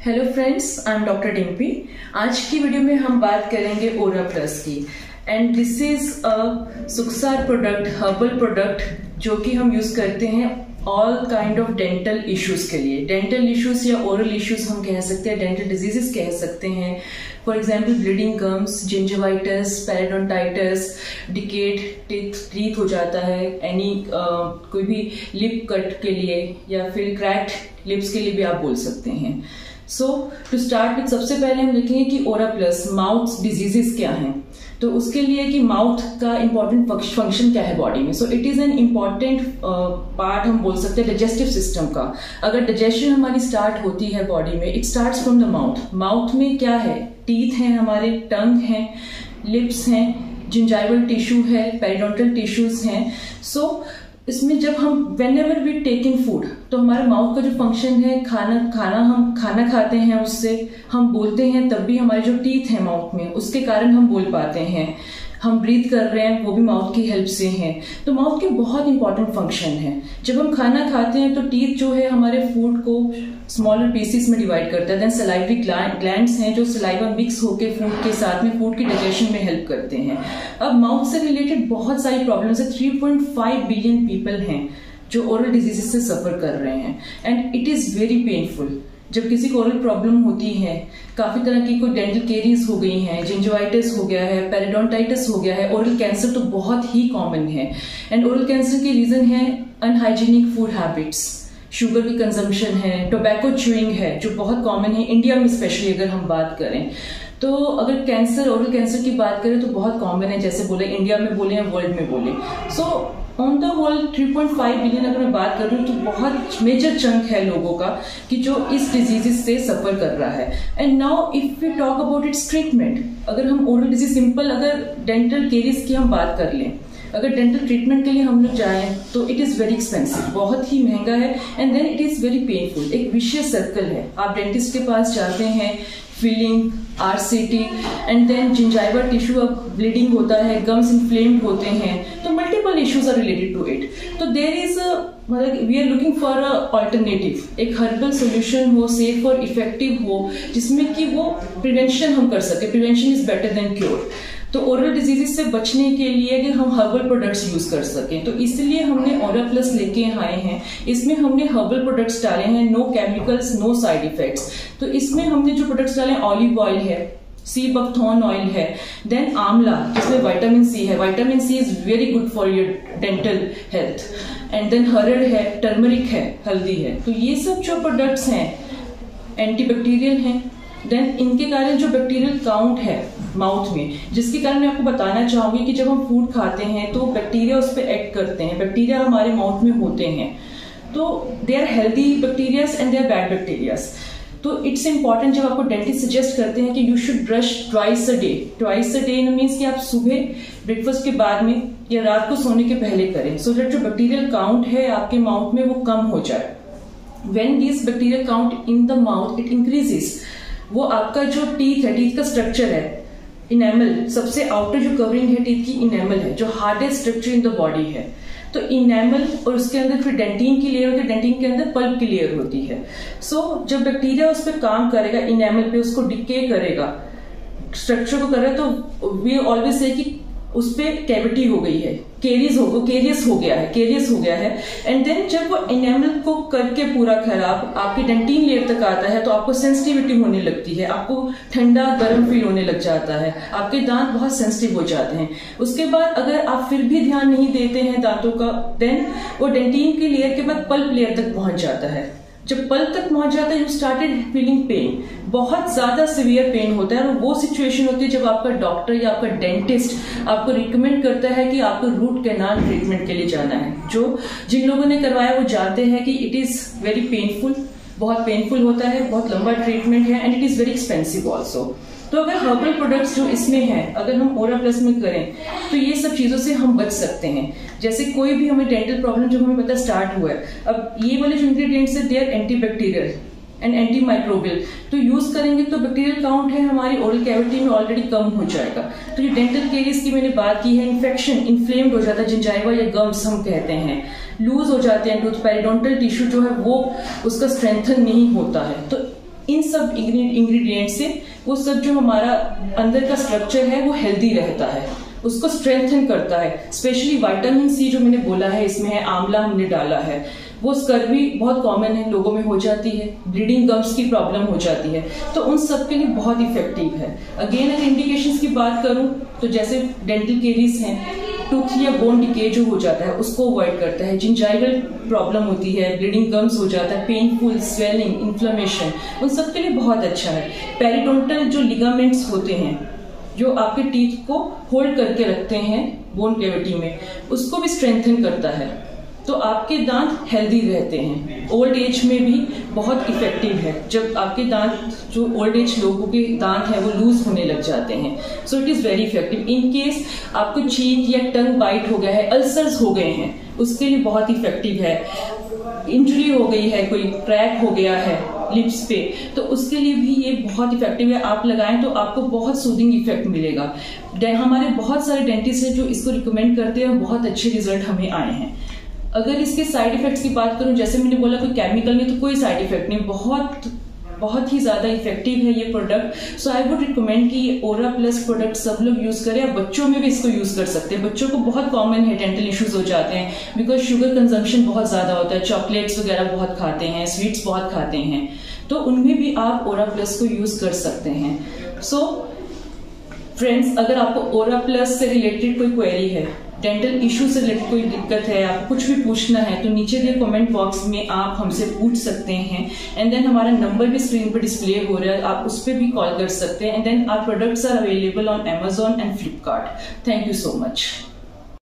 Hello friends, I am doctor Dimpy. आज की video में हम बात करेंगे ओरा प्लस की। एंड दिस इज अ सुक्सार प्रोडक्ट, हर्बल प्रोडक्ट जो कि हम यूज करते हैं all kind of dental issues के लिए। डेंटल इश्यूज या ओरल इश्यूज हम कह सकते हैं, डेंटल डिजीजेस कह सकते हैं। For example bleeding gums, gingivitis, periodontitis, decayed teeth हो जाता है, कोई भी लिप कट के लिए या फिर क्रैक्ड लिप्स के लिए भी आप बोल सकते हैं। सो टू स्टार्ट विथ, सबसे पहले हम देखेंगे कि ओरा प्लस माउथ डिजीजेस क्या हैं। तो उसके लिए कि माउथ का इंपॉर्टेंट फंक्शन क्या है बॉडी में। So it is an important part, हम बोल सकते हैं डाइजेस्टिव सिस्टम का। अगर डाइजेशन हमारी स्टार्ट होती है बॉडी में, it starts from the mouth. Mouth में क्या है? टीथ हैं हमारे, टंग है, लिप्स हैं, जिंजाइवल टिश्यू है, पेरिडोंटल टिश्यूज हैं। सो इसमें जब हम whenever we take in food, तो हमारे माउथ का जो फंक्शन है, हम खाना खाते हैं, उससे हम बोलते हैं, तब भी हमारे जो टीथ है माउथ में, उसके कारण हम बोल पाते हैं। हम ब्रीथ कर रहे हैं, वो भी माउथ की हेल्प से है। तो माउथ के बहुत इंपॉर्टेंट फंक्शन है। जब हम खाना खाते हैं तो टीथ जो है हमारे फूड को स्मॉलर पीसेस में डिवाइड करता है। देन सलाइवरी ग्लैंड्स हैं जो सलाइवा मिक्स होकर फूड के साथ में फूड की डाइजेशन में हेल्प करते हैं। अब माउथ से रिलेटेड बहुत सारी प्रॉब्लम्स है। 3.5 बिलियन पीपल हैं जो ओरल डिजीजेस से सफर कर रहे हैं and it is very painful. जब किसी को ओरल प्रॉब्लम होती है, काफी तरह की कोई डेंटल केरीज हो गई हैं, जिंजिवाइटिस हो गया है, पेरिडोंटाइटिस हो गया है, ओरल कैंसर तो बहुत ही कॉमन है। एंड ओरल कैंसर के रीजन है अनहाइजीनिक फूड हैबिट्स, शुगर की कंजम्पशन है, टोबैको च्यूइंग है जो बहुत कॉमन है इंडिया में स्पेशली अगर हम बात करें। तो अगर कैंसर, ओरल कैंसर की बात करें तो बहुत कॉमन है, जैसे बोले इंडिया में बोले या वर्ल्ड में बोले। So on the whole 3.5 billion अगर मैं बात कर रही हूँ तो बहुत मेजर चंक है लोगों का कि जो इस डिजीजेस से सफर कर रहा है। And now if we talk about its treatment, अगर हम ओरल डिजीज सिंपल, अगर डेंटल केरीज की हम बात कर लें, अगर डेंटल ट्रीटमेंट के लिए हम लोग जाएं तो इट इज वेरी एक्सपेंसिव, बहुत ही महंगा है। And then it is very painful, एक विशियस सर्कल है। आप डेंटिस्ट के पास जाते हैं, filling, RCT, and then gingival tissue अब ब्लीडिंग होता है, गम्स इन्फ्लेम्ड होते हैं, तो multiple issues are related to it. तो देयर इज मतलब we are looking for a alternative, एक हर्बल सोल्यूशन हो, सेफ और इफेक्टिव हो, जिसमें कि वो प्रिवेंशन हम कर सके। Prevention is better than cure. तो ओरल डिजीजेस से बचने के लिए कि हम हर्बल प्रोडक्ट्स यूज कर सकें, तो इसलिए हमने ओरा प्लस लेके आए हैं। इसमें हमने हर्बल प्रोडक्ट्स डाले हैं, no chemicals, no side effects. तो इसमें हमने जो प्रोडक्ट्स डाले, ऑलिव ऑयल है, सी बकथॉर्न ऑयल है, देन आंवला जिसमें विटामिन सी है, vitamin C is very good for your dental health, and then हरड़ है, टर्मरिक है, हल्दी है। तो ये सब जो प्रोडक्ट्स हैं एंटीबैक्टीरियल हैं। देन इनके कारण जो बैक्टीरियल काउंट है माउथ में, जिसके कारण मैं आपको बताना चाहूंगी कि जब हम फूड खाते हैं तो बैक्टीरिया उस पर एक्ट करते हैं। बैक्टीरिया हमारे माउथ में होते हैं, तो they are healthy bacterias and they are bad bacterias. तो इट्स इंपॉर्टेंट, जब आपको डेंटिस्ट सजेस्ट करते हैं कि you should brush twice a day. Twice a day means कि आप सुबह ब्रेकफास्ट के बाद में या रात को सोने के पहले करें, सो दैट जो बैक्टीरियल काउंट है आपके माउथ में वो कम हो जाए। When this bacterial count in the mouth it increases, वो आपका जो टीथ है, टीथ का स्ट्रक्चर है, इनेमल, सबसे आउटर जो कवरिंग है टीथ की इनेमल है, जो hardest structure in the body है। तो इनेमल और उसके अंदर फिर डेंटिन की लेयर होती है, डेंटिन के अंदर पल्प की लेयर होती है। सो जब बैक्टीरिया उस पर काम करेगा, इनेमल पे उसको डिके करेगा, स्ट्रक्चर को करेगा, तो वी ऑलवेज से कि उस पे कैविटी हो गई है, केरियस हो गया है। एंड देन जब वो इनेमल को करके पूरा खराब आपके डेंटिन लेयर तक आता है, तो आपको सेंसिटिविटी होने लगती है, आपको ठंडा गर्म फील होने लग जाता है, आपके दांत बहुत सेंसिटिव हो जाते हैं। उसके बाद अगर आप फिर भी ध्यान नहीं देते हैं दांतों का, देन वो डेंटिन की लेयर के बाद पल्प लेयर तक पहुंच जाता है। जब पल्प तक पहुंच जाता है, यू स्टार्टेड फीलिंग पेन, बहुत ज्यादा सिवियर पेन होता है। और वो सिचुएशन होती है जब आपका डॉक्टर या आपका डेंटिस्ट आपको रिकमेंड करता है कि आपको रूट कैनाल ट्रीटमेंट के लिए जाना है। जो जिन लोगों ने करवाया वो जानते हैं कि इट इज वेरी पेनफुल, बहुत पेनफुल होता है, बहुत लंबा ट्रीटमेंट है, and it is very expensive also. तो अगर हर्बल प्रोडक्ट्स जो इसमें हैं, अगर हम ओरा प्लस में करें तो ये सब चीजों से हम बच सकते हैं। जैसे कोई भी हमें डेंटल प्रॉब्लम जब हमें पता स्टार्ट हुआ है, अब ये वाले जो इंग्रेडिएंट्स है they are antibacterial and anti microbial, तो यूज करेंगे तो बैक्टीरियल काउंट है हमारी ओरल कैविटी में ऑलरेडी कम हो जाएगा। तो ये डेंटल केरीज की मैंने बात की है, इन्फेक्शन, इन्फ्लेम्ड हो जाता है, जिंजाइवा या गम्स हम कहते हैं, लूज हो जाते हैं टूथ, पेरिडोंटल टिश्यू जो है वो उसका स्ट्रेंथन नहीं होता है। तो इन सब इंग्रेडिएंट से वो सब जो हमारा अंदर का स्ट्रक्चर है वो हेल्दी रहता है, उसको स्ट्रेंथन करता है। स्पेशली विटामिन सी जो मैंने बोला है, इसमें है आंवला हमने डाला है, वो स्कर्वी बहुत कॉमन है, लोगों में हो जाती है, ब्लीडिंग गम्स की प्रॉब्लम हो जाती है, तो उन सब के लिए बहुत इफेक्टिव है। अगेन अगर इंडिकेशंस की बात करूं तो जैसे डेंटल केरीज हैं, टूथ या बोन डिके जो हो जाता है उसको अवॉइड करता है, जिंजाइवल प्रॉब्लम होती है, ब्लीडिंग गम्स हो जाता है, पेनफुल, स्वेलिंग, इन्फ्लेमेशन, उन सब के लिए बहुत अच्छा है। पेरिडोंटल जो लिगामेंट्स होते हैं जो आपके टीथ को होल्ड करके रखते हैं बोन कैविटी में, उसको भी स्ट्रेंथन करता है, तो आपके दांत हेल्दी रहते हैं। ओल्ड एज में भी बहुत इफेक्टिव है, जब आपके दांत जो ओल्ड एज लोगों के दांत हैं वो लूज होने लग जाते हैं, so it is very effective. In case आपको चीक या टंग बाइट हो गया है, अल्सर्स हो गए हैं, उसके लिए बहुत इफेक्टिव है। इंजरी हो गई है, कोई क्रैक हो गया है लिप्स पे, तो उसके लिए भी ये बहुत इफेक्टिव है। आप लगाएं तो आपको बहुत सूदिंग इफेक्ट मिलेगा। हमारे बहुत सारे डेंटिस्ट हैं जो इसको रिकमेंड करते हैं, बहुत अच्छे रिजल्ट हमें आए हैं। अगर इसके साइड इफेक्ट्स की बात करूं, जैसे मैंने बोला कोई केमिकल नहीं, तो कोई साइड इफेक्ट नहीं, बहुत ही ज्यादा इफेक्टिव है ये product. So I would recommend कि ये ओरा प्लस प्रोडक्ट सब लोग यूज करें। आप बच्चों में भी इसको यूज कर सकते हैं, बच्चों को बहुत कॉमन है डेंटल इश्यूज हो जाते हैं, बिकॉज शुगर कंजम्पशन बहुत ज्यादा होता है, चॉकलेट्स वगैरह बहुत खाते हैं, स्वीट्स बहुत खाते हैं, तो उनमें भी आप ओरा प्लस को यूज कर सकते हैं। सो फ्रेंड्स, अगर आपको ओरा प्लस से रिलेटेड कोई क्वेरी है, डेंटल इश्यू से रिलेटेड कोई दिक्कत है, आपको कुछ भी पूछना है, तो नीचे दिए कमेंट बॉक्स में आप हमसे पूछ सकते हैं। एंड देन हमारा नंबर भी स्क्रीन पर डिस्प्ले हो रहा है, आप उस पर भी कॉल कर सकते हैं। And then our products are available on Amazon and Flipkart. Thank you so much.